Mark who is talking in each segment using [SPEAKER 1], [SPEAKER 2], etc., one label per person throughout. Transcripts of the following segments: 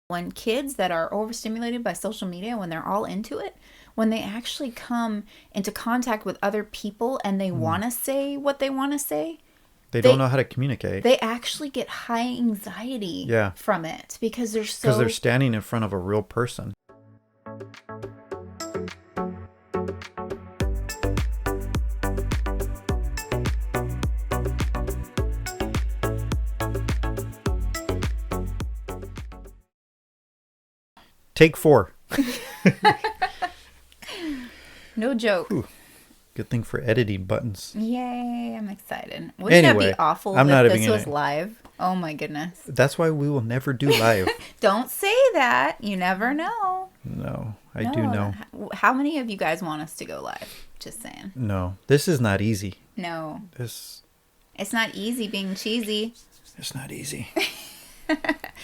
[SPEAKER 1] When kids that are overstimulated by social media, when they're all into it, when they actually come into contact with other people and they want to say what they want to say,
[SPEAKER 2] they don't know how to communicate.
[SPEAKER 1] They actually get high anxiety from it because
[SPEAKER 2] they're standing in front of a real person. Take 4.
[SPEAKER 1] No joke.
[SPEAKER 2] Ooh, good thing for editing buttons.
[SPEAKER 1] Yay, I'm excited. Wouldn't that be awful if this was live? Oh my goodness.
[SPEAKER 2] That's why we will never do live.
[SPEAKER 1] Don't say that. You never know.
[SPEAKER 2] No, I do know.
[SPEAKER 1] How many of you guys want us to go live? Just saying.
[SPEAKER 2] No, this is not easy.
[SPEAKER 1] No.
[SPEAKER 2] It's
[SPEAKER 1] not easy being cheesy.
[SPEAKER 2] It's not easy.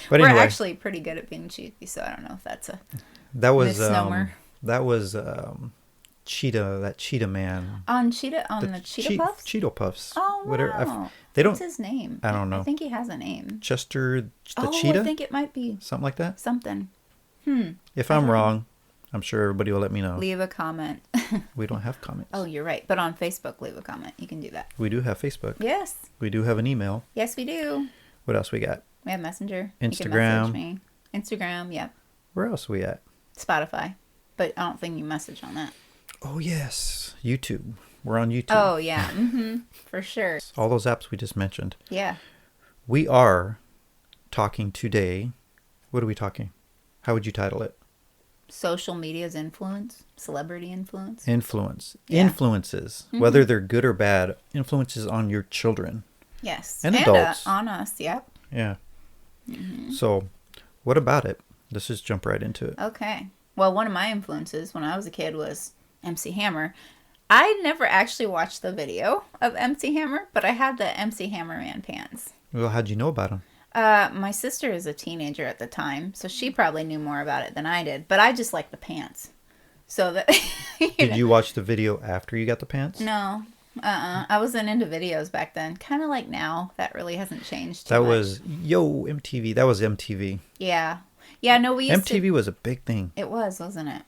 [SPEAKER 1] But we're actually pretty good at being cheesy, so I don't know if that's a misnomer.
[SPEAKER 2] That was Cheetah, that Cheetah Man.
[SPEAKER 1] On the Cheeto Puffs?
[SPEAKER 2] Cheeto Puffs.
[SPEAKER 1] Oh, wow.
[SPEAKER 2] Whatever.
[SPEAKER 1] What's his name?
[SPEAKER 2] I don't know.
[SPEAKER 1] I think he has a name.
[SPEAKER 2] Chester the Cheetah?
[SPEAKER 1] I think it might be.
[SPEAKER 2] Something like that?
[SPEAKER 1] Something.
[SPEAKER 2] If I'm wrong, I'm sure everybody will let me know.
[SPEAKER 1] Leave a comment.
[SPEAKER 2] We don't have comments.
[SPEAKER 1] Oh, you're right. But on Facebook, leave a comment. You can do that.
[SPEAKER 2] We do have Facebook.
[SPEAKER 1] Yes.
[SPEAKER 2] We do have an email.
[SPEAKER 1] Yes, we do.
[SPEAKER 2] What else we got?
[SPEAKER 1] We have Messenger.
[SPEAKER 2] Instagram.
[SPEAKER 1] You can message me. Instagram, yep.
[SPEAKER 2] Where else are we at?
[SPEAKER 1] Spotify. But I don't think you message on that.
[SPEAKER 2] Oh, yes. YouTube. We're on YouTube.
[SPEAKER 1] Oh, yeah. For sure.
[SPEAKER 2] All those apps we just mentioned.
[SPEAKER 1] Yeah.
[SPEAKER 2] We are talking today. What are we talking? How would you title it?
[SPEAKER 1] Social media's influence. Celebrity influence.
[SPEAKER 2] Influence.
[SPEAKER 1] Yeah.
[SPEAKER 2] Influences. Whether they're good or bad. Influences on your children.
[SPEAKER 1] Yes.
[SPEAKER 2] And adults.
[SPEAKER 1] On us, yep.
[SPEAKER 2] Yeah. So, what about it? Let's just jump right into it.
[SPEAKER 1] Okay. Well, one of my influences when I was a kid was MC Hammer. I never actually watched the video of MC Hammer, but I had the MC Hammer Man pants.
[SPEAKER 2] Well, how'd you know about him?
[SPEAKER 1] My sister is a teenager at the time, so she probably knew more about it than I did. But I just liked the pants. So that.
[SPEAKER 2] Did you watch the video after you got the pants?
[SPEAKER 1] No. I wasn't into videos back then. Kind of like now. That really hasn't changed too
[SPEAKER 2] That
[SPEAKER 1] much.
[SPEAKER 2] was MTV. That was MTV.
[SPEAKER 1] Yeah. Yeah, no, we used
[SPEAKER 2] MTV was a big thing.
[SPEAKER 1] It was, wasn't it?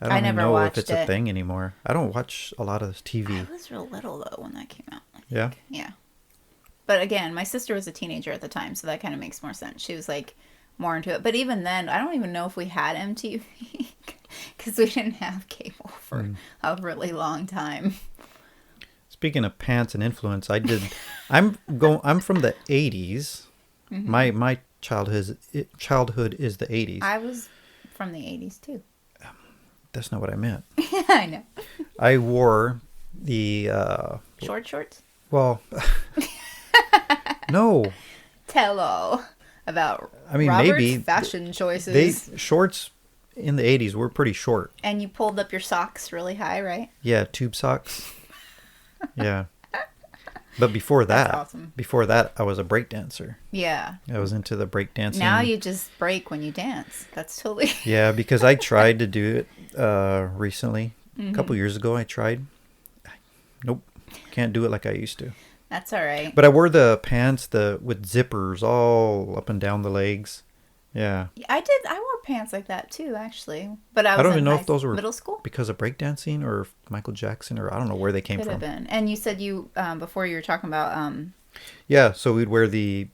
[SPEAKER 2] I don't
[SPEAKER 1] never
[SPEAKER 2] even know if
[SPEAKER 1] watched
[SPEAKER 2] it's
[SPEAKER 1] it.
[SPEAKER 2] a thing anymore. I don't watch a lot of TV.
[SPEAKER 1] I was real little, though, when that came out.
[SPEAKER 2] Yeah?
[SPEAKER 1] Yeah. But again, my sister was a teenager at the time, so that kind of makes more sense. She was, like, more into it. But even then, I don't even know if we had MTV. Because we didn't have cable for a really long time.
[SPEAKER 2] Speaking of pants and influence, I'm from the 80s. My childhood is the 80s.
[SPEAKER 1] I was from the 80s, too.
[SPEAKER 2] That's not what I meant.
[SPEAKER 1] I know.
[SPEAKER 2] I wore the...
[SPEAKER 1] Short shorts?
[SPEAKER 2] Well, no.
[SPEAKER 1] Tell all about
[SPEAKER 2] Robert's
[SPEAKER 1] maybe fashion choices.
[SPEAKER 2] Shorts in the 80s were pretty short.
[SPEAKER 1] And you pulled up your socks really high, right?
[SPEAKER 2] Yeah, tube socks. Yeah. But before that,
[SPEAKER 1] awesome.
[SPEAKER 2] I was a break dancer.
[SPEAKER 1] Yeah.
[SPEAKER 2] I was into the break dancing.
[SPEAKER 1] Now you just break when you dance. That's totally...
[SPEAKER 2] Yeah, because I tried to do it recently. A couple years ago, I tried. Nope. Can't do it like I used to.
[SPEAKER 1] That's all right.
[SPEAKER 2] But I wore the pants with zippers all up and down the legs. Yeah.
[SPEAKER 1] I wore pants like that too, actually. But I
[SPEAKER 2] don't even know if those were
[SPEAKER 1] middle school
[SPEAKER 2] because of breakdancing or Michael Jackson, or I don't know where they came from.
[SPEAKER 1] Could have been. And you said you before you were talking about
[SPEAKER 2] Yeah, so we'd wear the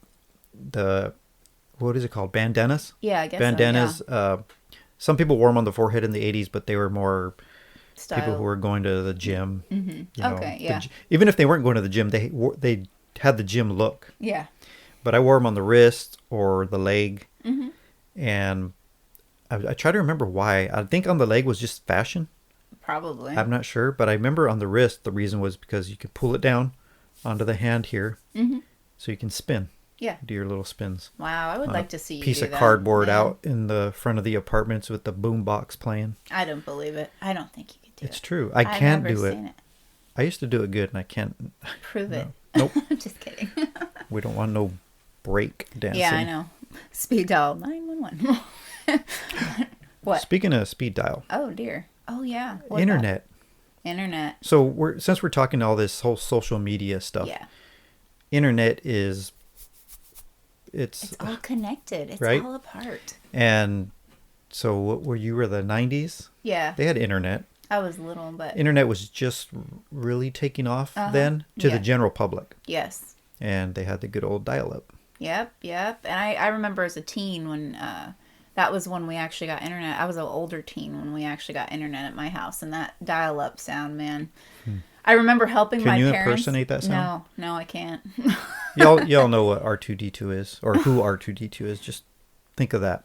[SPEAKER 2] what is it called? Bandanas?
[SPEAKER 1] Yeah, I guess
[SPEAKER 2] bandanas.
[SPEAKER 1] So, yeah.
[SPEAKER 2] Some people wore them on the forehead in the 80s, but they were more
[SPEAKER 1] style. People
[SPEAKER 2] who were going to the gym.
[SPEAKER 1] Okay, yeah.
[SPEAKER 2] Even if they weren't going to the gym, they had the gym look.
[SPEAKER 1] Yeah.
[SPEAKER 2] But I wore them on the wrist or the leg. And I try to remember why. I think on the leg was just fashion.
[SPEAKER 1] Probably.
[SPEAKER 2] I'm not sure, but I remember on the wrist, the reason was because you could pull it down onto the hand here, so you can spin.
[SPEAKER 1] Yeah.
[SPEAKER 2] Do your little spins.
[SPEAKER 1] Wow, I would like to see you
[SPEAKER 2] piece
[SPEAKER 1] do
[SPEAKER 2] of
[SPEAKER 1] that.
[SPEAKER 2] cardboard out in the front of the apartments with the boom box playing.
[SPEAKER 1] I don't believe it. I don't think you could do it.
[SPEAKER 2] It's true. I can't do it.
[SPEAKER 1] Seen it.
[SPEAKER 2] I used to do it good, and I can't.
[SPEAKER 1] Prove it.
[SPEAKER 2] Nope.
[SPEAKER 1] I'm just kidding.
[SPEAKER 2] We don't want no break dancing.
[SPEAKER 1] Yeah, I know. Speed dial 911. What?
[SPEAKER 2] Speaking of speed dial.
[SPEAKER 1] Oh dear. Oh yeah. What
[SPEAKER 2] Internet.
[SPEAKER 1] Internet.
[SPEAKER 2] So since we're talking all this whole social media stuff.
[SPEAKER 1] Yeah.
[SPEAKER 2] Internet is
[SPEAKER 1] It's all connected. It's
[SPEAKER 2] right?
[SPEAKER 1] all a part.
[SPEAKER 2] And so what were you were the 90s?
[SPEAKER 1] Yeah.
[SPEAKER 2] They had internet.
[SPEAKER 1] I was little, but
[SPEAKER 2] Internet was just really taking off then to the
[SPEAKER 1] Yeah.
[SPEAKER 2] general public.
[SPEAKER 1] yes.
[SPEAKER 2] And they had the good old dial-up.
[SPEAKER 1] Yep. And I remember as a teen when that was when we actually got internet. I was an older teen when we actually got internet at my house, and that dial-up sound, man. I remember helping
[SPEAKER 2] Can
[SPEAKER 1] my
[SPEAKER 2] you
[SPEAKER 1] parents.
[SPEAKER 2] impersonate that sound?
[SPEAKER 1] No, I can't.
[SPEAKER 2] Y'all know what R2D2 is, or who R2D2 is. Just think of that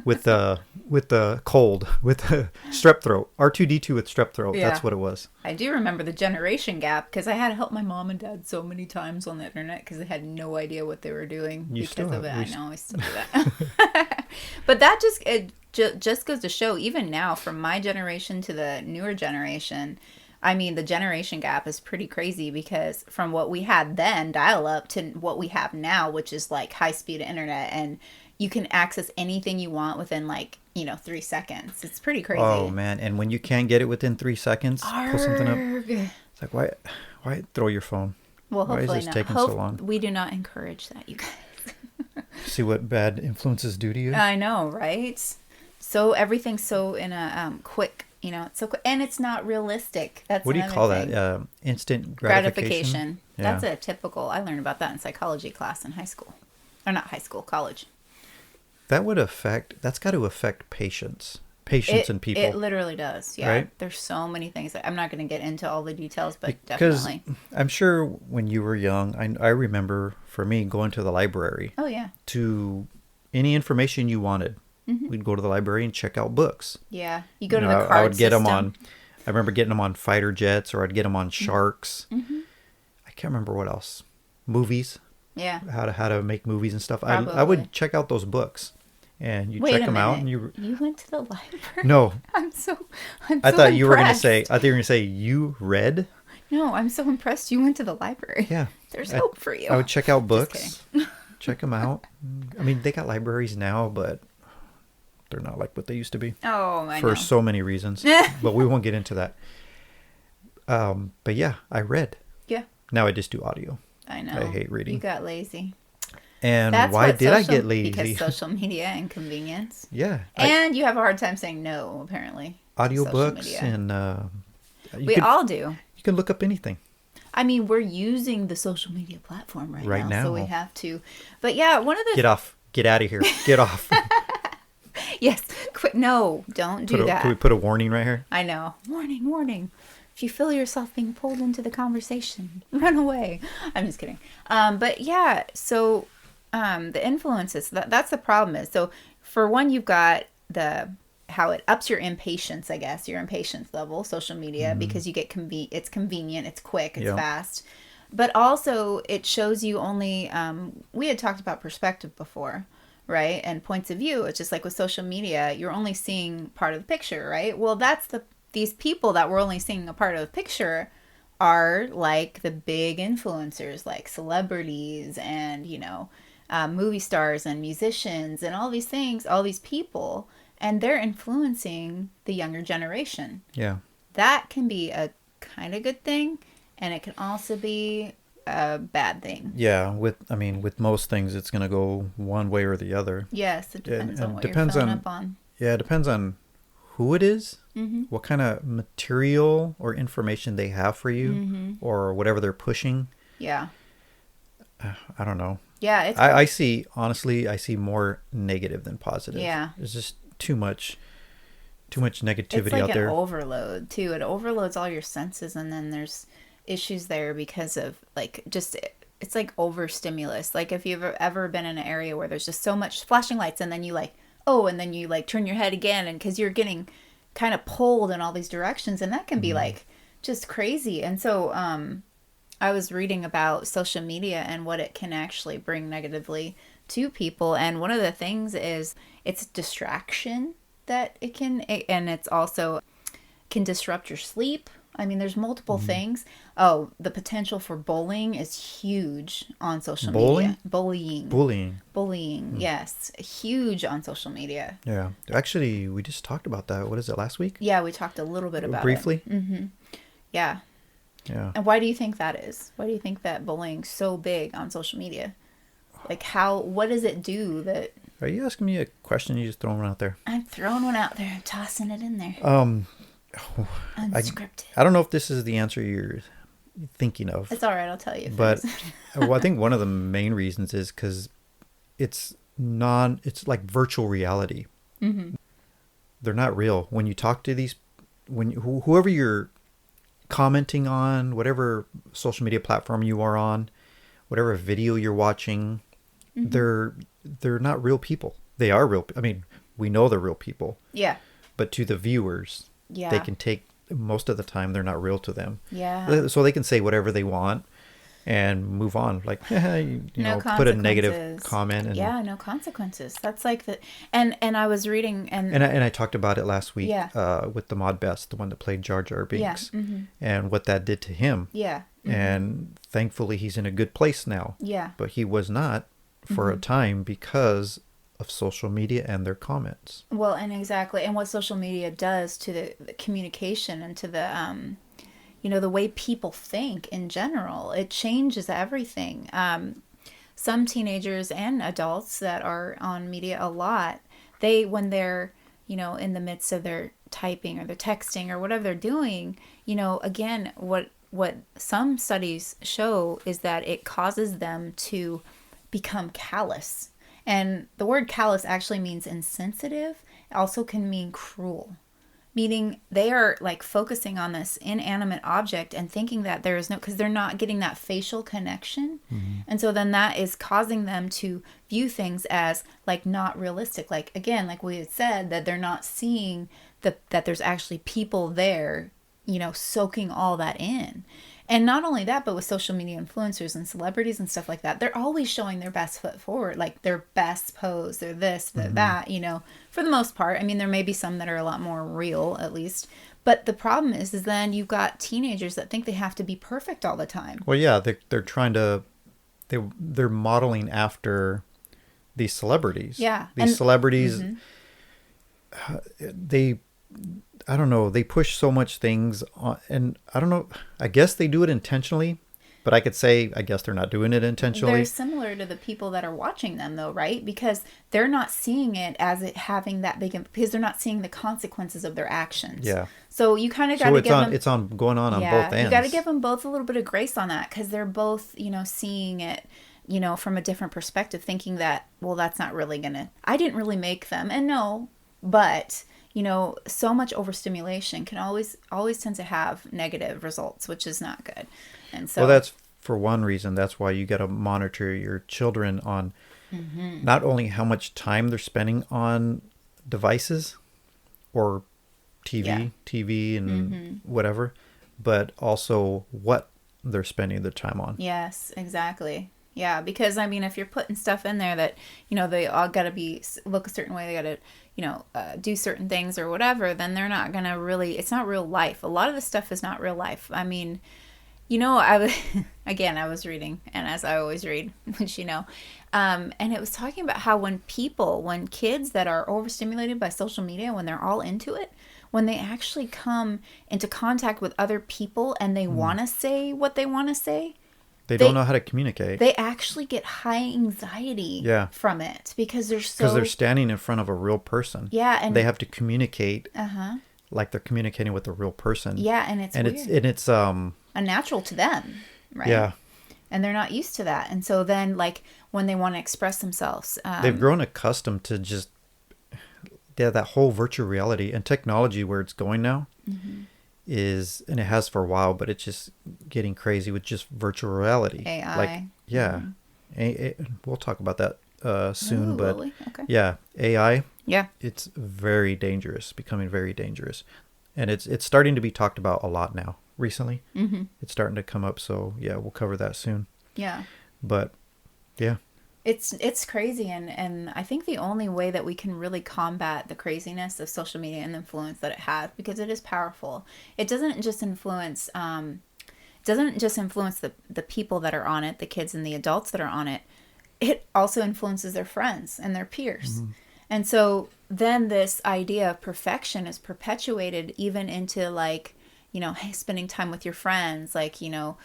[SPEAKER 2] with the cold, with the strep throat. R2D2 with strep throat.
[SPEAKER 1] Yeah.
[SPEAKER 2] That's what it was.
[SPEAKER 1] I do remember the generation gap because I had to help my mom and dad so many times on the internet because they had no idea what they were doing
[SPEAKER 2] You
[SPEAKER 1] because
[SPEAKER 2] still
[SPEAKER 1] of
[SPEAKER 2] have-
[SPEAKER 1] it. I know I still do that. But that just goes to show, even now, from my generation to the newer generation, I mean, the generation gap is pretty crazy because from what we had then, dial up, to what we have now, which is like high speed internet, and you can access anything you want within 3 seconds. It's pretty crazy.
[SPEAKER 2] Oh man! And when you can't get it within 3 seconds, pull something up.
[SPEAKER 1] Arrgh.
[SPEAKER 2] It's like why throw your phone?
[SPEAKER 1] Well,
[SPEAKER 2] Why is
[SPEAKER 1] hopefully
[SPEAKER 2] this
[SPEAKER 1] not.
[SPEAKER 2] taking so long?
[SPEAKER 1] We do not encourage that, you guys.
[SPEAKER 2] See what bad influences do to you.
[SPEAKER 1] I know, right? So everything's so in a quick, it's so quick, and it's not realistic. That's
[SPEAKER 2] What do you
[SPEAKER 1] another
[SPEAKER 2] call
[SPEAKER 1] thing.
[SPEAKER 2] that? Instant gratification. Yeah.
[SPEAKER 1] That's a typical. I learned about that in psychology class in high school, or not high school, college.
[SPEAKER 2] That's got to affect patience in people.
[SPEAKER 1] It literally does. Yeah.
[SPEAKER 2] Right?
[SPEAKER 1] There's so many things. I'm not going to get into all the details, but
[SPEAKER 2] Because
[SPEAKER 1] definitely.
[SPEAKER 2] I'm sure when you were young, I remember for me going to the library
[SPEAKER 1] Oh yeah.
[SPEAKER 2] to any information you wanted.
[SPEAKER 1] Mm-hmm.
[SPEAKER 2] We'd go to the library and check out books.
[SPEAKER 1] Yeah. You go to
[SPEAKER 2] You know,
[SPEAKER 1] the card
[SPEAKER 2] I would get them
[SPEAKER 1] system.
[SPEAKER 2] on. I remember getting them on fighter jets, or I'd get them on sharks.
[SPEAKER 1] Mm-hmm.
[SPEAKER 2] I can't remember what else. Movies,
[SPEAKER 1] Yeah.
[SPEAKER 2] how to make movies and stuff. I
[SPEAKER 1] Probably.
[SPEAKER 2] would check out those books, and you
[SPEAKER 1] Wait
[SPEAKER 2] check
[SPEAKER 1] a
[SPEAKER 2] them out,
[SPEAKER 1] minute.
[SPEAKER 2] and
[SPEAKER 1] You went to the library?
[SPEAKER 2] no.
[SPEAKER 1] I'm so
[SPEAKER 2] I thought you were gonna
[SPEAKER 1] impressed.
[SPEAKER 2] say. I thought you were gonna say you read.
[SPEAKER 1] No, I'm so impressed you went to the library.
[SPEAKER 2] Yeah.
[SPEAKER 1] There's
[SPEAKER 2] I-
[SPEAKER 1] hope for you.
[SPEAKER 2] I would check out
[SPEAKER 1] Just
[SPEAKER 2] books, check them out. I mean, they got libraries now, but they're not like what they used to be
[SPEAKER 1] Oh, I
[SPEAKER 2] for
[SPEAKER 1] know.
[SPEAKER 2] so many reasons. But we won't get into that. But yeah, I read.
[SPEAKER 1] Yeah,
[SPEAKER 2] Now I just do audio.
[SPEAKER 1] I know.
[SPEAKER 2] I hate reading.
[SPEAKER 1] You got lazy.
[SPEAKER 2] And
[SPEAKER 1] That's
[SPEAKER 2] why
[SPEAKER 1] what
[SPEAKER 2] did I
[SPEAKER 1] social-
[SPEAKER 2] get lazy?
[SPEAKER 1] Because social media and convenience.
[SPEAKER 2] Yeah,
[SPEAKER 1] And you have a hard time saying no, apparently. to social
[SPEAKER 2] audiobooks
[SPEAKER 1] media.
[SPEAKER 2] and
[SPEAKER 1] We all do.
[SPEAKER 2] you can look up anything.
[SPEAKER 1] I mean, we're using the social media platform right now, so we
[SPEAKER 2] now.
[SPEAKER 1] have to. But yeah, one of the
[SPEAKER 2] Get off. Get out of here. Get off.
[SPEAKER 1] yes, quit. No, don't do that.
[SPEAKER 2] Can we put a warning right here?
[SPEAKER 1] I know. Warning, warning. If you feel yourself being pulled into the conversation, run away. I'm just kidding. But yeah, so the influences, that's the problem is. So for one, you've got how it ups your impatience, I guess, your impatience level, social media, because you get it's convenient, it's quick, it's
[SPEAKER 2] Yeah.
[SPEAKER 1] fast. But also it shows you only, we had talked about perspective before, right? And points of view. It's just like with social media, you're only seeing part of the picture, right? Well, these people that we're only seeing a part of the picture are like the big influencers, like celebrities and, movie stars and musicians and all these things, all these people, and they're influencing the younger generation.
[SPEAKER 2] Yeah.
[SPEAKER 1] That can be a kind of good thing, and it can also be a bad thing.
[SPEAKER 2] Yeah. With most things, it's gonna go one way or the other.
[SPEAKER 1] Yes, it depends
[SPEAKER 2] and
[SPEAKER 1] on what
[SPEAKER 2] depends
[SPEAKER 1] you're filling
[SPEAKER 2] on-
[SPEAKER 1] up on.
[SPEAKER 2] Yeah, it depends on who it is,
[SPEAKER 1] Mm-hmm.
[SPEAKER 2] what kind of material or information they have for you,
[SPEAKER 1] Mm-hmm.
[SPEAKER 2] or whatever they're pushing.
[SPEAKER 1] Yeah.
[SPEAKER 2] I don't know.
[SPEAKER 1] Yeah, it's
[SPEAKER 2] I see more negative than positive.
[SPEAKER 1] Yeah.
[SPEAKER 2] There's just too much negativity
[SPEAKER 1] it's like
[SPEAKER 2] out
[SPEAKER 1] an
[SPEAKER 2] there.
[SPEAKER 1] overload too. It overloads all your senses, and then there's issues there because of it's like overstimulus. Like if you've ever been in an area where there's just so much flashing lights, and then you turn your head again, and because you're getting kind of pulled in all these directions, and that can be like just crazy. And so I was reading about social media and what it can actually bring negatively to people, and one of the things is it's distraction that and it's also can disrupt your sleep. I mean, there's multiple things. Oh, the potential for bullying is huge on social media. Bullying, yes. Huge on social media.
[SPEAKER 2] Yeah. Actually, we just talked about that. What is it, last week?
[SPEAKER 1] Yeah, we talked a little bit about
[SPEAKER 2] Briefly?
[SPEAKER 1] it. Mm-hmm. Yeah.
[SPEAKER 2] Yeah.
[SPEAKER 1] And why do you think that is? Why do you think that bullying's so big on social media? Like what does it do that
[SPEAKER 2] Are you asking me a question? You just throwing one out there.
[SPEAKER 1] I'm throwing one out there and tossing it in there. Unscripted.
[SPEAKER 2] I don't know if this is the answer you're thinking of.
[SPEAKER 1] It's all right. I'll tell you.
[SPEAKER 2] But well, I think one of the main reasons is because it's like virtual reality.
[SPEAKER 1] Mm-hmm.
[SPEAKER 2] They're not real. When you talk to these, whoever you're commenting on, whatever social media platform you are on, whatever video you're watching, they're not real people. They are real. I mean, we know they're real people.
[SPEAKER 1] Yeah.
[SPEAKER 2] But to the viewers, they can take, most of the time, they're not real to them.
[SPEAKER 1] Yeah.
[SPEAKER 2] So they can say whatever they want and move on. Like, you know, put a negative comment. And,
[SPEAKER 1] yeah, no consequences. That's like and I was reading and
[SPEAKER 2] I talked about it last week with the Mod Best, the one that played Jar Jar Binks, and what that did to him.
[SPEAKER 1] Yeah.
[SPEAKER 2] And thankfully he's in a good place now.
[SPEAKER 1] Yeah.
[SPEAKER 2] But he was not for a time because of social media and their comments.
[SPEAKER 1] Well, and exactly. And what social media does to the communication and to the, you know, the way people think in general, it changes everything. Some teenagers and adults that are on media a lot, when they're, you know, in the midst of their typing or their texting or whatever they're doing, you know, again, what some studies show is that it causes them to become callous. And the word callous actually means insensitive. It also can mean cruel. Meaning they are like focusing on this inanimate object and thinking that there is no, because they're not getting that facial connection. And so then that is causing them to view things as like not realistic. Like, again, like we had said, that they're not seeing that there's actually people there, you know, soaking all that in. And not only that, but with social media influencers and celebrities and stuff like that, they're always showing their best foot forward, like their best pose, their this, their that, you know, for the most part. I mean, there may be some that are a lot more real, at least. But the problem is then you've got teenagers that think they have to be perfect all the time.
[SPEAKER 2] Well, yeah, they're trying to, they're modeling after these celebrities.
[SPEAKER 1] Yeah.
[SPEAKER 2] These celebrities, I don't know, they push so much things on, and I don't know, I guess they do it intentionally, but I could say, I guess they're not doing it intentionally.
[SPEAKER 1] They're similar to the people that are watching them though, right? Because they're not seeing it as it having that big, because they're not seeing the consequences of their actions.
[SPEAKER 2] Yeah.
[SPEAKER 1] So you kind of got to give them,
[SPEAKER 2] it's going on both ends.
[SPEAKER 1] You got to give them both a little bit of grace on that, because they're both, you know, seeing it, you know, from a different perspective, thinking that, well, that's not really I didn't really make them. And no, but you know, so much overstimulation can always tend to have negative results, which is not good. And so,
[SPEAKER 2] well, that's for one reason. That's why you got to monitor your children on not only how much time they're spending on devices or TV and whatever, but also what they're spending their time on.
[SPEAKER 1] Yes, exactly. Yeah, because I mean, if you're putting stuff in there that, you know, they all got to look a certain way, they got to, you know, do certain things or whatever, then they're not going to really, it's not real life. A lot of the stuff is not real life. I mean, you know, I was reading, and as I always read, which, you know, and it was talking about how when kids that are overstimulated by social media, when they're all into it, when they actually come into contact with other people and they want to say what they want to say,
[SPEAKER 2] They don't know how to communicate.
[SPEAKER 1] They actually get high anxiety from it because they're standing
[SPEAKER 2] in front of a real person.
[SPEAKER 1] Yeah, and
[SPEAKER 2] they have to communicate like they're communicating with a real person.
[SPEAKER 1] Yeah, and it's weird.
[SPEAKER 2] It's
[SPEAKER 1] unnatural to them, right?
[SPEAKER 2] Yeah.
[SPEAKER 1] And they're not used to that. And so then, like, when they want to express themselves,
[SPEAKER 2] they've grown accustomed to just that whole virtual reality and technology where it's going now. Is, and it has for a while, but it's just getting crazy with just virtual reality.
[SPEAKER 1] AI.
[SPEAKER 2] Like, yeah. We'll talk about that soon.
[SPEAKER 1] Ooh,
[SPEAKER 2] but
[SPEAKER 1] really? Okay.
[SPEAKER 2] yeah, AI.
[SPEAKER 1] Yeah.
[SPEAKER 2] It's very dangerous, becoming very dangerous. And it's starting to be talked about a lot now recently. It's starting to come up. So yeah, we'll cover that soon.
[SPEAKER 1] Yeah.
[SPEAKER 2] But yeah.
[SPEAKER 1] It's crazy, and I think the only way that we can really combat the craziness of social media and the influence that it has, because it is powerful. It doesn't just influence the people that are on it, the kids and the adults that are on it. It also influences their friends and their peers. And so then this idea of perfection is perpetuated even into, like, you know, hey, spending time with your friends, like, you know,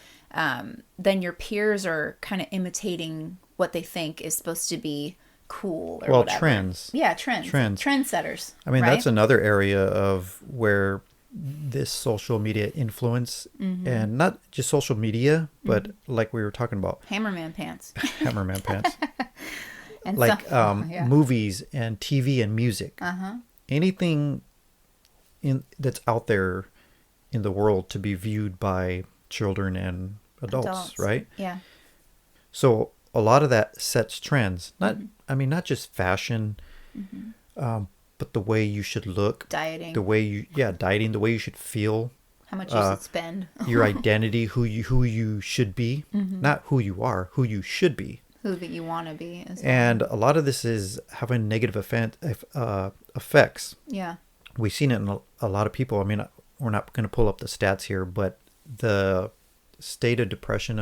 [SPEAKER 1] then your peers are kind of imitating what they think is supposed to be cool or
[SPEAKER 2] Well,
[SPEAKER 1] whatever.
[SPEAKER 2] trends.
[SPEAKER 1] Yeah, trends.
[SPEAKER 2] Trends.
[SPEAKER 1] Trendsetters.
[SPEAKER 2] I mean,
[SPEAKER 1] right?
[SPEAKER 2] that's another area of where this social media influence, and not just social media, but like we were talking about,
[SPEAKER 1] Hammerman pants.
[SPEAKER 2] Hammerman pants,
[SPEAKER 1] And
[SPEAKER 2] like
[SPEAKER 1] yeah.
[SPEAKER 2] movies and TV and music.
[SPEAKER 1] Uh-huh.
[SPEAKER 2] Anything that's out there in the world to be viewed by children and adults, right?
[SPEAKER 1] Yeah.
[SPEAKER 2] So a lot of that sets trends. Not, I mean, not just fashion, but the way you should look,
[SPEAKER 1] Dieting.
[SPEAKER 2] the way you, dieting, the way you should feel,
[SPEAKER 1] How much you should spend.
[SPEAKER 2] your identity, who you should be, not who you are, who you should be.
[SPEAKER 1] Who that you want to be as well.
[SPEAKER 2] And a lot of this is having negative effects.
[SPEAKER 1] Yeah.
[SPEAKER 2] We've seen it in a lot of people. I mean, we're not going to pull up the stats here, but the state of depression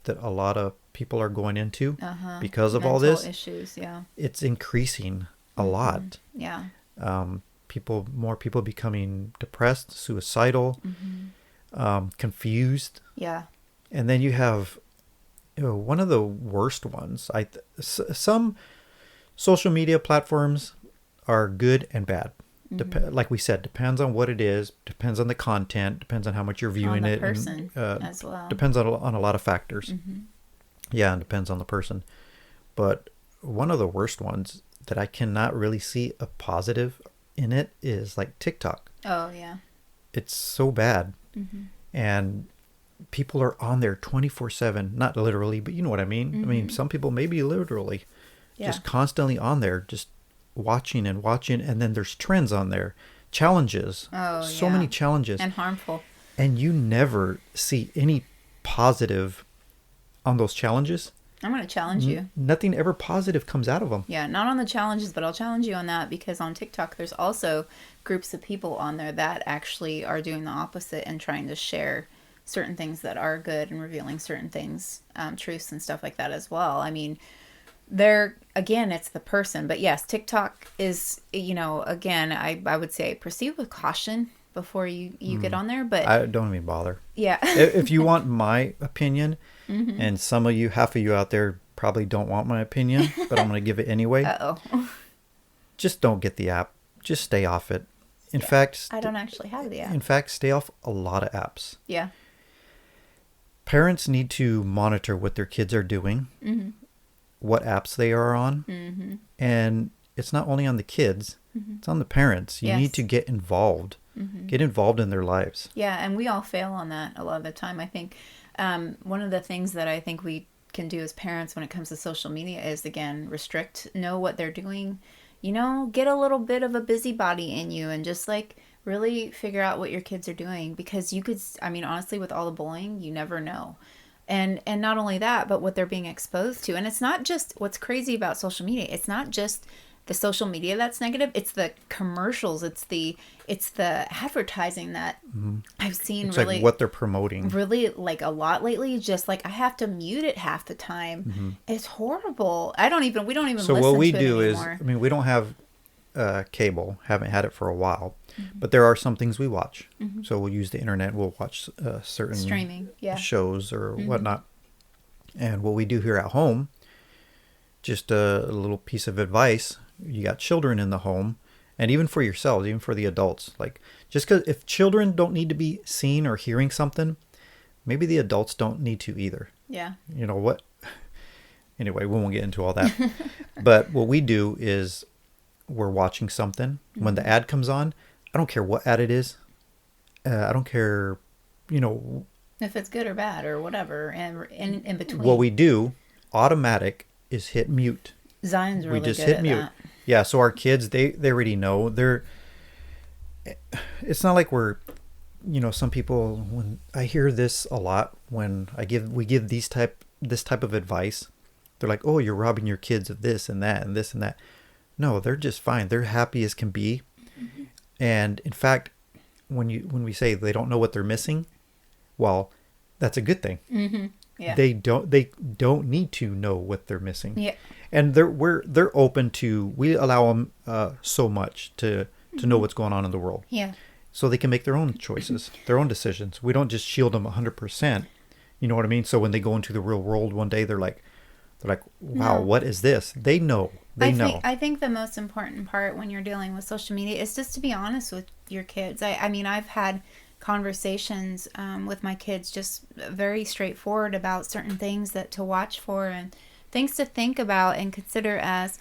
[SPEAKER 2] that a lot of people are going into because of all this
[SPEAKER 1] issues, yeah.
[SPEAKER 2] It's increasing a lot.
[SPEAKER 1] Yeah.
[SPEAKER 2] More people becoming depressed, suicidal, confused.
[SPEAKER 1] Yeah.
[SPEAKER 2] And then you have one of the worst ones. Some social media platforms are good and bad. Like we said, depends on what it is, depends on the content, depends on how much you're viewing
[SPEAKER 1] on the
[SPEAKER 2] it,
[SPEAKER 1] person
[SPEAKER 2] and,
[SPEAKER 1] as well.
[SPEAKER 2] depends on a lot of factors. Yeah, and depends on the person. But one of the worst ones that I cannot really see a positive in it is like TikTok.
[SPEAKER 1] Oh, yeah.
[SPEAKER 2] It's so bad. And people are on there 24/7, not literally, but you know what I mean? I mean, some people maybe literally just constantly on there, just watching, and then there's trends on there, challenges. So many challenges.
[SPEAKER 1] And harmful.
[SPEAKER 2] And you never see any positive on those challenges.
[SPEAKER 1] I'm going to challenge you.
[SPEAKER 2] Nothing ever positive comes out of them.
[SPEAKER 1] Yeah, not on the challenges, but I'll challenge you on that, because on TikTok there's also groups of people on there that actually are doing the opposite and trying to share certain things that are good and revealing certain things, truths and stuff like that as well. I mean, again, it's the person. But yes, TikTok is, again, I would say proceed with caution before you get on there. But
[SPEAKER 2] I don't even bother.
[SPEAKER 1] Yeah.
[SPEAKER 2] If you want my opinion, and half of you out there probably don't want my opinion, but I'm going to give it anyway.
[SPEAKER 1] Uh-oh.
[SPEAKER 2] Just don't get the app. Just stay off it. In fact,
[SPEAKER 1] I don't actually have the app.
[SPEAKER 2] In fact, stay off a lot of apps.
[SPEAKER 1] Yeah.
[SPEAKER 2] Parents need to monitor what their kids are doing, what apps they are on, and it's not only on the kids, it's on the parents. You need to get involved. Get involved in their lives.
[SPEAKER 1] Yeah, and we all fail on that a lot of the time. I think one of the things that I think we can do as parents when it comes to social media is, again, restrict, know what they're doing, get a little bit of a busybody in you and just like really figure out what your kids are doing, because you could, honestly, with all the bullying, you never know. And not only that, but what they're being exposed to. And it's not just, what's crazy about social media, it's not just the social media that's negative, it's the commercials, it's the advertising that I've seen.
[SPEAKER 2] It's
[SPEAKER 1] really
[SPEAKER 2] like what they're promoting.
[SPEAKER 1] Really, like, a lot lately. Just like I have to mute it half the time. It's horrible. We don't even
[SPEAKER 2] So
[SPEAKER 1] listen
[SPEAKER 2] what we
[SPEAKER 1] to
[SPEAKER 2] do
[SPEAKER 1] it
[SPEAKER 2] is,
[SPEAKER 1] anymore.
[SPEAKER 2] we don't have cable, haven't had it for a while, but there are some things we watch. So we'll use the internet, we'll watch certain
[SPEAKER 1] Streaming, yeah.
[SPEAKER 2] shows or whatnot. And what we do here at home, just a little piece of advice: you got children in the home, and even for yourselves, even for the adults, like, just because if children don't need to be seeing or hearing something, maybe the adults don't need to either.
[SPEAKER 1] Yeah.
[SPEAKER 2] You know what? Anyway, we won't get into all that. But what we do is, we're watching something. When the ad comes on, I don't care what ad it is. I don't care,
[SPEAKER 1] If it's good or bad or whatever, and in between.
[SPEAKER 2] What we do, automatic, is hit mute.
[SPEAKER 1] Zion's really
[SPEAKER 2] We just
[SPEAKER 1] good
[SPEAKER 2] hit
[SPEAKER 1] at
[SPEAKER 2] mute.
[SPEAKER 1] that.
[SPEAKER 2] Yeah, so our kids, they already know. It's not like we're, some people, when I hear this a lot, when we give this type of advice, they're like, "Oh, you're robbing your kids of this and that and this and that." No, they're just fine. They're happy as can be. And in fact, when we say they don't know what they're missing, well, that's a good thing.
[SPEAKER 1] Yeah.
[SPEAKER 2] They don't need to know what they're missing.
[SPEAKER 1] Yeah.
[SPEAKER 2] And they're open to, we allow them so much to know what's going on in the world.
[SPEAKER 1] Yeah.
[SPEAKER 2] So they can make their own choices, their own decisions. We don't just shield them 100%. You know what I mean? So when they go into the real world one day, they're like, They're like, wow,
[SPEAKER 1] No.
[SPEAKER 2] what is this? They know. They know.
[SPEAKER 1] I think the most important part when you're dealing with social media is just to be honest with your kids. I mean, I've had conversations with my kids just very straightforward about certain things that to watch for and things to think about and consider as,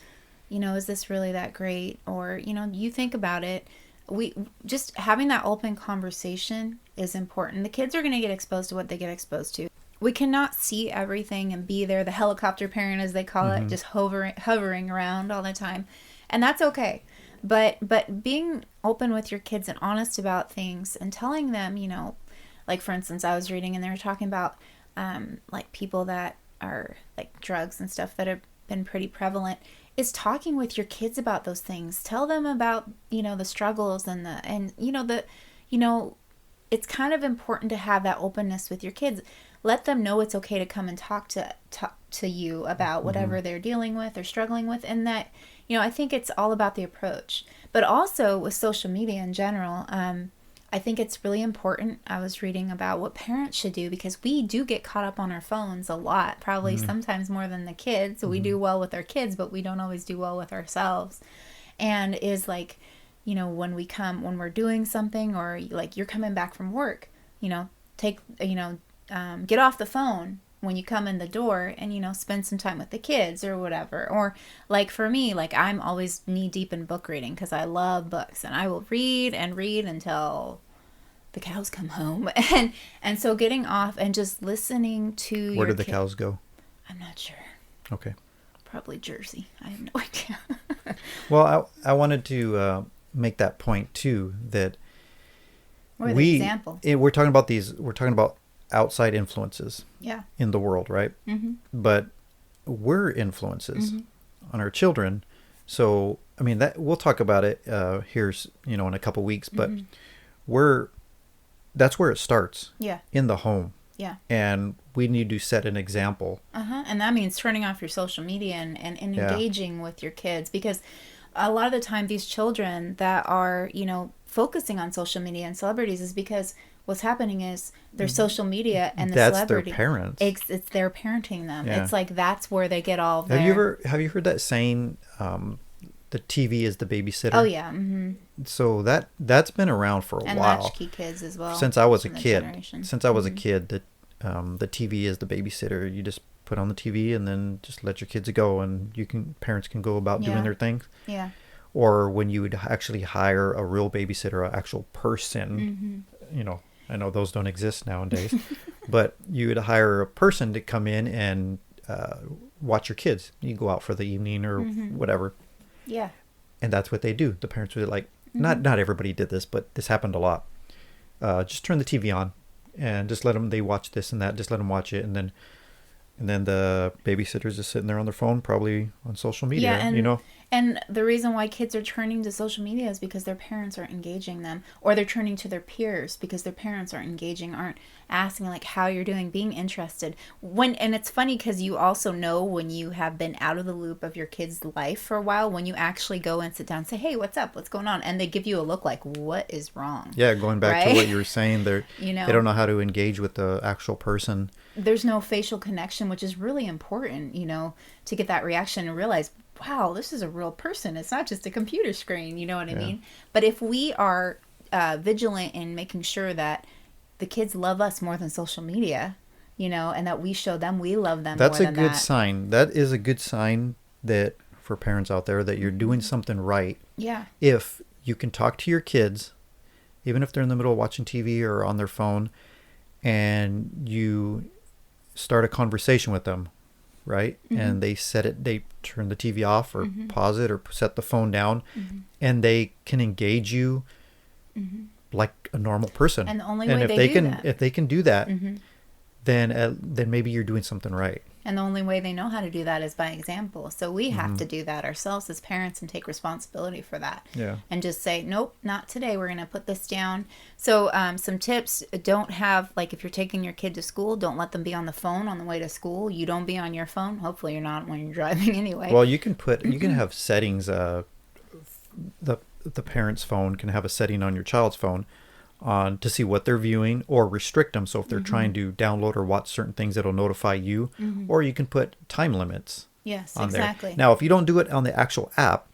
[SPEAKER 1] you know, is this really that great? Or, you know, you think about it. We just having that open conversation is important. The kids are going to get exposed to what they get exposed to. We cannot see everything and be there, the helicopter parent as they call it, just hovering around all the time. And that's okay. But being open with your kids and honest about things and telling them, you know, like for instance, I was reading and they were talking about like people that are like drugs and stuff that have been pretty prevalent, is talking with your kids about those things. Tell them about, you know, the struggles and you know, it's kind of important to have that openness with your kids. Let them know it's okay to come and talk to you about whatever they're dealing with or struggling with, and that, you know, I think it's all about the approach. But also with social media in general, I think it's really important. I was reading about what parents should do because we do get caught up on our phones a lot, probably sometimes more than the kids. So we do well with our kids, but we don't always do well with ourselves. And is like, you know, when we're doing something or like you're coming back from work, you know, get off the phone when you come in the door and, you know, spend some time with the kids or whatever. Or like for me, like I'm always knee deep in book reading because I love books and I will read and read until the cows come home. And so getting off and just listening to
[SPEAKER 2] Where did the cows go?
[SPEAKER 1] I'm not sure.
[SPEAKER 2] Okay.
[SPEAKER 1] Probably Jersey. I have no idea.
[SPEAKER 2] Well, I wanted to make that point too, that
[SPEAKER 1] Or the example.
[SPEAKER 2] we're talking about outside influences in the world, right? But we're influences on our children. So, I mean, that we'll talk about it here's, you know, in a couple weeks, but that's where it starts. Yeah. In the home. Yeah. And we need to set an example.
[SPEAKER 1] And that means turning off your social media and engaging with your kids, because a lot of the time these children that are, you know, focusing on social media and celebrities is because what's happening is their social media and the celebrity.
[SPEAKER 2] That's their parents.
[SPEAKER 1] It's they're parenting them. Yeah. It's like that's where they get all
[SPEAKER 2] their... Have you heard that saying, the TV is the babysitter?
[SPEAKER 1] Oh, yeah.
[SPEAKER 2] So that's been around for a while.
[SPEAKER 1] And latchkey kids as well.
[SPEAKER 2] Since I was a kid. Since I was a kid, the TV is the babysitter. You just put on the TV and then just let your kids go, and parents can go about doing their things. Yeah. Or when you would actually hire a real babysitter, an actual person, you know, I know those don't exist nowadays, but you would hire a person to come in and watch your kids. You go out for the evening or whatever. Yeah. And that's what they do. The parents would like, not everybody did this, but this happened a lot. Just turn the TV on and just let them, they watch this and that, just let them watch it. And then the babysitter's just sitting there on their phone, probably on social media, you know?
[SPEAKER 1] And the reason why kids are turning to social media is because their parents aren't engaging them, or they're turning to their peers because their parents aren't engaging, aren't asking like how you're doing, being interested. And it's funny because you also know when you have been out of the loop of your kid's life for a while, when you actually go and sit down and say, hey, what's up? What's going on? And they give you a look like, what is wrong?
[SPEAKER 2] Yeah, going back to what you were saying, they don't know how to engage with the actual person.
[SPEAKER 1] There's no facial connection, which is really important, you know, to get that reaction and realize, wow, this is a real person. It's not just a computer screen. You know what I mean? But if we are vigilant in making sure that the kids love us more than social media, you know, and that we show them we love them more than that.
[SPEAKER 2] That's a good sign. That is a good sign that for parents out there that you're doing something right. Yeah. If you can talk to your kids, even if they're in the middle of watching TV or on their phone, and you start a conversation with them, right? And they turn the TV off or pause it or set the phone down, and they can engage you like a normal person.
[SPEAKER 1] And the only way if
[SPEAKER 2] they can do that, then maybe you're doing something right.
[SPEAKER 1] And the only way they know how to do that is by example. So we have to do that ourselves as parents and take responsibility for that. Yeah. And just say, nope, not today. We're going to put this down. So some tips, don't have, like if you're taking your kid to school, don't let them be on the phone on the way to school. You don't be on your phone. Hopefully you're not when you're driving anyway.
[SPEAKER 2] Well, you can have settings. The parent's phone can have a setting on your child's phone on to see what they're viewing, or restrict them. So if they're trying to download or watch certain things, it'll notify you, or you can put time limits
[SPEAKER 1] Yes,
[SPEAKER 2] on
[SPEAKER 1] exactly.
[SPEAKER 2] there. Now, if you don't do it on the actual app,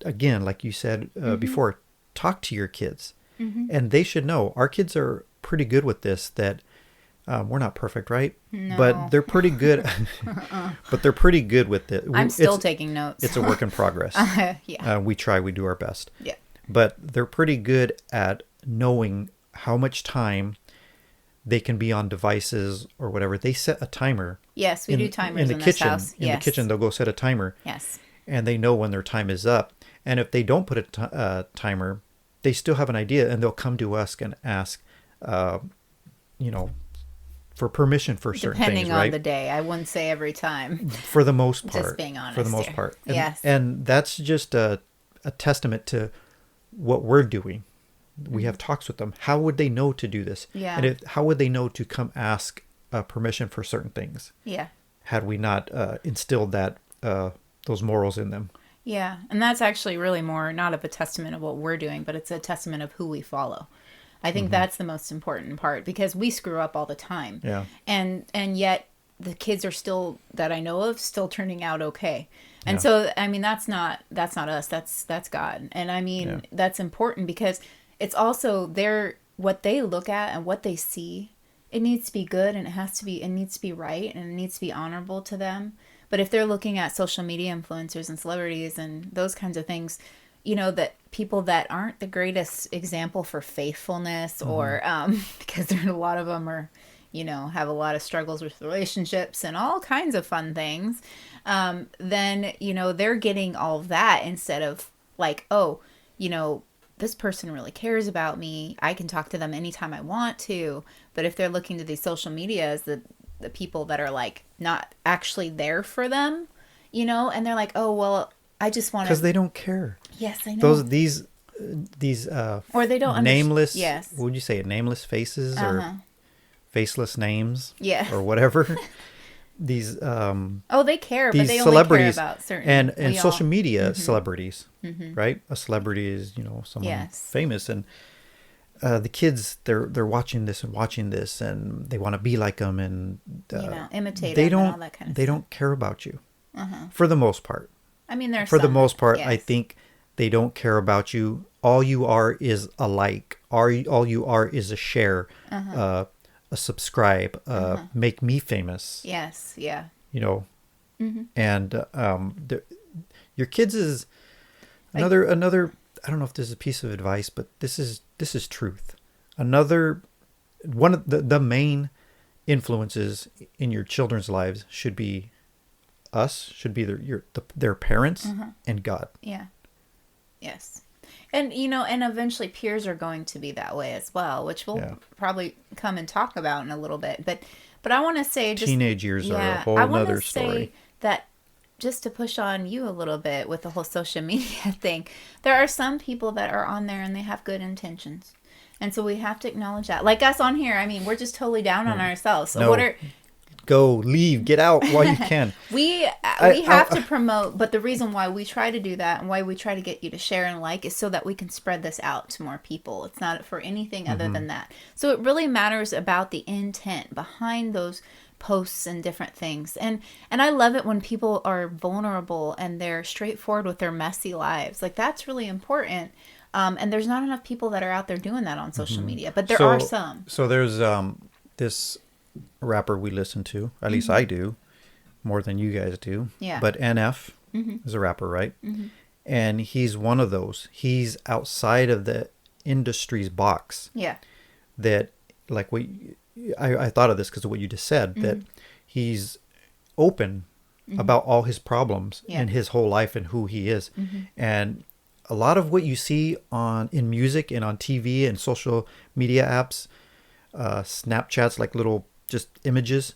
[SPEAKER 2] again, like you said before, talk to your kids, and they should know. Our kids are pretty good with this. That we're not perfect, right?
[SPEAKER 1] No.
[SPEAKER 2] But they're pretty good. But they're pretty good with it.
[SPEAKER 1] I'm still taking notes.
[SPEAKER 2] It's a work in progress.
[SPEAKER 1] Yeah.
[SPEAKER 2] We try. We do our best.
[SPEAKER 1] Yeah.
[SPEAKER 2] But they're pretty good at knowing how much time they can be on devices or whatever. They set a timer.
[SPEAKER 1] Yes, we do timers in
[SPEAKER 2] the
[SPEAKER 1] this
[SPEAKER 2] kitchen.
[SPEAKER 1] house.
[SPEAKER 2] In the kitchen, they'll go set a timer.
[SPEAKER 1] Yes.
[SPEAKER 2] And they know when their time is up. And if they don't put a timer, they still have an idea, and they'll come to us and ask, for permission for certain
[SPEAKER 1] Depending
[SPEAKER 2] things,
[SPEAKER 1] on
[SPEAKER 2] right?
[SPEAKER 1] the day. I wouldn't say every time.
[SPEAKER 2] For the most part.
[SPEAKER 1] Just being honest
[SPEAKER 2] For the most
[SPEAKER 1] here.
[SPEAKER 2] part.
[SPEAKER 1] Yes.
[SPEAKER 2] And that's just a testament to what we're doing. We have talks with them. How would they know to do this?
[SPEAKER 1] Yeah.
[SPEAKER 2] And how would they know to come ask permission for certain things?
[SPEAKER 1] Yeah.
[SPEAKER 2] Had we not instilled that those morals in them.
[SPEAKER 1] Yeah. And that's actually really more not of a testament of what we're doing, but it's a testament of who we follow. I think that's the most important part, because we screw up all the time.
[SPEAKER 2] Yeah.
[SPEAKER 1] And yet the kids are still, that I know of, still turning out okay. And
[SPEAKER 2] Yeah.
[SPEAKER 1] so, I mean, that's not us. That's God. And I mean, that's important, because it's also what they look at and what they see. It needs to be good, and it needs to be right, and it needs to be honorable to them. But if they're looking at social media influencers and celebrities and those kinds of things, that people that aren't the greatest example for faithfulness, or because there are a lot of them are, have a lot of struggles with relationships and all kinds of fun things, then, they're getting all of that instead of like, oh, this person really cares about me. I can talk to them anytime I want to. But if they're looking to these social medias, the people that are like not actually there for them, and they're like, oh, well, I just want to.
[SPEAKER 2] Because they don't care.
[SPEAKER 1] Yes, I know.
[SPEAKER 2] These
[SPEAKER 1] or they don't
[SPEAKER 2] nameless.
[SPEAKER 1] Yes.
[SPEAKER 2] What would you say? Nameless faces or faceless names?
[SPEAKER 1] Yeah.
[SPEAKER 2] Or whatever. These
[SPEAKER 1] oh, they care, but
[SPEAKER 2] these
[SPEAKER 1] they
[SPEAKER 2] celebrities
[SPEAKER 1] only care about certain
[SPEAKER 2] and social media celebrities, right? A celebrity is someone famous, and the kids they're watching this and they want to be like them, and
[SPEAKER 1] imitate
[SPEAKER 2] they
[SPEAKER 1] them
[SPEAKER 2] don't
[SPEAKER 1] and all that kind of
[SPEAKER 2] they
[SPEAKER 1] stuff.
[SPEAKER 2] don't care about you for the most part.
[SPEAKER 1] I mean, there's
[SPEAKER 2] for the
[SPEAKER 1] some,
[SPEAKER 2] most part,
[SPEAKER 1] yes.
[SPEAKER 2] I think they don't care about you. All you are is a like. All you are is a share, a subscribe, make me famous.
[SPEAKER 1] Yes, yeah.
[SPEAKER 2] And your kids is another. I don't know if this is a piece of advice, but this is truth. Another one of the main influences in your children's lives should be their parents and God.
[SPEAKER 1] Yeah. Yes. And, and eventually peers are going to be that way as well, which we'll probably come and talk about in a little bit. But I want to say just...
[SPEAKER 2] Teenage years are a whole nother story. I want to say
[SPEAKER 1] that just to push on you a little bit with the whole social media thing, there are some people that are on there and they have good intentions. And so we have to acknowledge that. Like us on here, I mean, we're just totally down on ourselves. So
[SPEAKER 2] go, leave, get out while you can.
[SPEAKER 1] we have to promote, but the reason why we try to do that and why we try to get you to share and like is so that we can spread this out to more people. It's not for anything other than that. So it really matters about the intent behind those posts and different things. And I love it when people are vulnerable and they're straightforward with their messy lives. Like, that's really important. And there's not enough people that are out there doing that on social media, but there are some.
[SPEAKER 2] So there's this rapper we listen to, at least I do, more than you guys do.
[SPEAKER 1] Yeah.
[SPEAKER 2] But NF is a rapper, right? And he's one of those. He's outside of the industry's box.
[SPEAKER 1] Yeah.
[SPEAKER 2] That, like, I thought of this because of what you just said, that he's open about all his problems and his whole life and who he is. And a lot of what you see in music and on TV and social media apps, Snapchats, like little just images,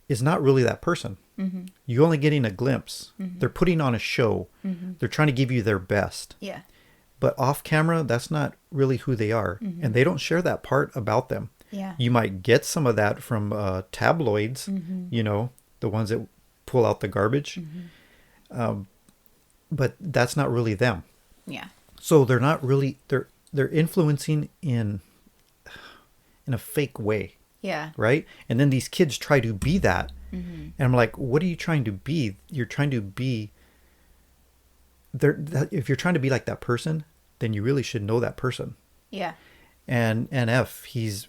[SPEAKER 2] is not really that person. You're only getting a glimpse. They're putting on a show. They're trying to give you their best.
[SPEAKER 1] Yeah.
[SPEAKER 2] But off camera, that's not really who they are. And they don't share that part about them.
[SPEAKER 1] Yeah.
[SPEAKER 2] You might get some of that from tabloids, the ones that pull out the garbage. But that's not really them.
[SPEAKER 1] Yeah.
[SPEAKER 2] So they're not really, they're influencing in a fake way.
[SPEAKER 1] Yeah.
[SPEAKER 2] Right? And then these kids try to be that. And I'm like, what are you trying to be? You're trying to be if you're trying to be like that person, then you really should know that person.
[SPEAKER 1] Yeah.
[SPEAKER 2] And F, he's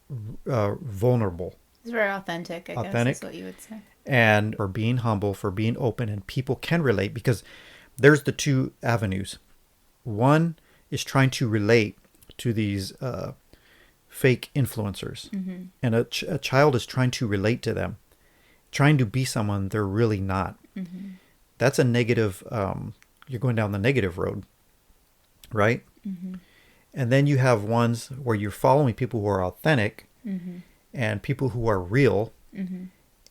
[SPEAKER 2] vulnerable.
[SPEAKER 1] It's very authentic, I guess is what you would say.
[SPEAKER 2] And for being humble, for being open, and people can relate, because there's the two avenues. One is trying to relate to these fake influencers. And a child is trying to relate to them, trying to be someone they're really not. That's a negative, you're going down the negative road, right? And then you have ones where you're following people who are authentic and people who are real,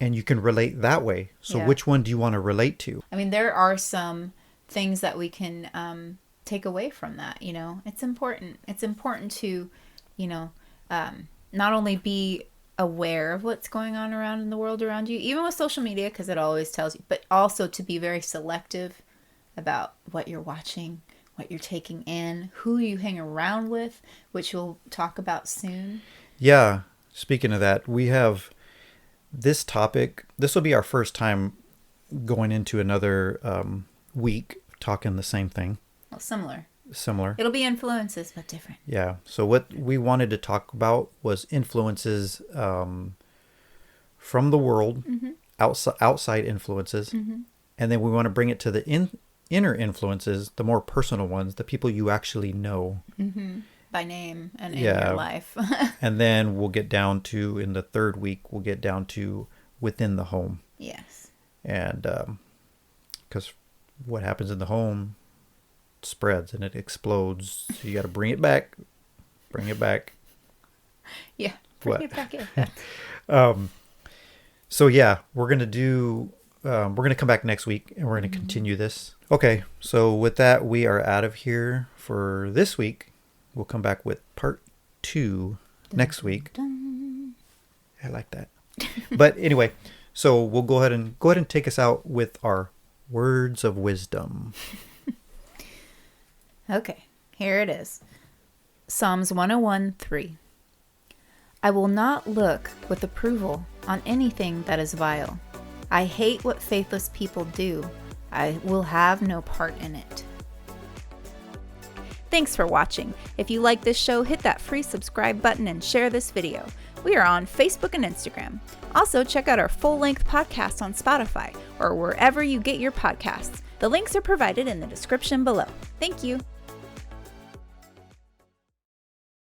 [SPEAKER 2] and you can relate that way. So which one do you want to relate to?
[SPEAKER 1] I mean, there are some things that we can take away from that, you know. It's important. It's important to, you know, not only be aware of what's going on around in the world around you, even with social media, because it always tells you, but also to be very selective about what you're watching, what you're taking in, who you hang around with, which we'll talk about soon.
[SPEAKER 2] Yeah. Speaking of that, we have this topic. This will be our first time going into another week talking the same thing.
[SPEAKER 1] Well, similar.
[SPEAKER 2] It'll
[SPEAKER 1] be influences, but different.
[SPEAKER 2] Yeah. So what we wanted to talk about was influences from the world, outside influences. And then we want to bring it to the inner influences, the more personal ones, the people you actually know.
[SPEAKER 1] By name and in your life.
[SPEAKER 2] And then we'll get down to, in the third week, we'll get down to within the home.
[SPEAKER 1] Yes.
[SPEAKER 2] And because what happens in the home spreads and it explodes. So you got to bring it back.
[SPEAKER 1] Yeah. Bring it back in.
[SPEAKER 2] So yeah, we're going to come back next week and we're going to continue this. Okay. So with that, we are out of here for this week. We'll come back with part 2 next week. I like that. But anyway, so we'll go ahead and take us out with our words of wisdom.
[SPEAKER 1] Okay, here it is. Psalms 101:3. I will not look with approval on anything that is vile. I hate what faithless people do. I will have no part in it. Thanks for watching. If you like this show, hit that free subscribe button and share this video. We are on Facebook and Instagram. Also, check out our full-length podcast on Spotify or wherever you get your podcasts. The links are provided in the description below. Thank you.